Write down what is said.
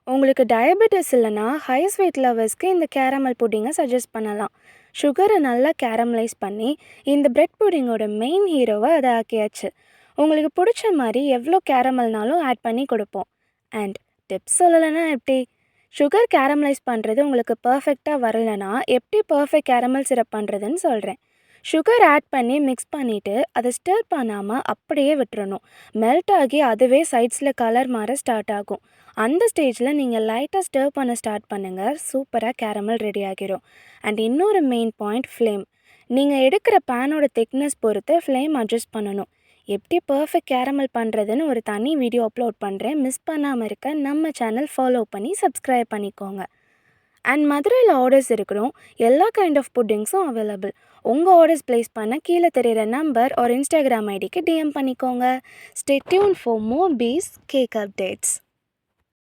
உங்களுக்கு டயபெட்டிஸ் இல்லைன்னா high sweet லவர்ஸ்க்கு இந்த கேரமல் புட்டிங்கை சஜஸ்ட் பண்ணலாம். சுகரை நல்லா கேரமலைஸ் பண்ணி இந்த பிரெட் புட்டிங்கோட மெயின் ஹீரோவை அதை ஆக்கியாச்சு. உங்களுக்கு பிடிச்ச மாதிரி எவ்வளோ கேரமல்னாலும் ஆட் பண்ணி கொடுப்போம். அண்ட் டிப்ஸ் சொல்லலைன்னா எப்படி? சுகர் கேரமலைஸ் பண்ணுறது உங்களுக்கு பர்ஃபெக்டாக வரலைன்னா எப்படி பர்ஃபெக்ட் கேரமல் சிரப் பண்ணுறதுன்னு சொல்கிறேன். சுகர் ஆட் பண்ணி மிக்ஸ் பண்ணிவிட்டு அதை ஸ்டிர் பண்ணாமல் அப்படியே விட்டுறணும். மெல்ட் ஆகி அதுவே சைட்ஸில் கலர் மாற ஸ்டார்ட் ஆகும். அந்த ஸ்டேஜில் நீங்கள் லைட்டாக ஸ்டிர் பண்ண ஸ்டார்ட் பண்ணுங்கள். சூப்பராக கேரமல் ரெடி ஆகிரும். அண்ட் இன்னொரு மெயின் பாயிண்ட் ஃப்ளேம். நீங்கள் எடுக்கிற பேனோட திக்னஸ் பொறுத்து ஃப்ளேம் அட்ஜஸ்ட் பண்ணணும். எப்படி பர்ஃபெக்ட் கேரமல் பண்ணுறதுன்னு ஒரு தனி வீடியோ அப்லோட் பண்ணுறேன். மிஸ் பண்ணாமல் இருக்க நம்ம சேனல் ஃபாலோ பண்ணி சப்ஸ்கிரைப் பண்ணிக்கோங்க. அண்ட் மதுரையில் ஆர்டர்ஸ் இருக்கிறோம். எல்லா கைண்ட் ஆஃப் புட்டிங்ஸும் அவைலபிள். உங்கள் ஆர்டர்ஸ் ப்ளேஸ் பண்ண கீழே தெரிகிற நம்பர் ஒரு இன்ஸ்டாகிராம் ஐடிக்கு டிஎம் பண்ணிக்கோங்க. Stay tuned for more piece cake updates.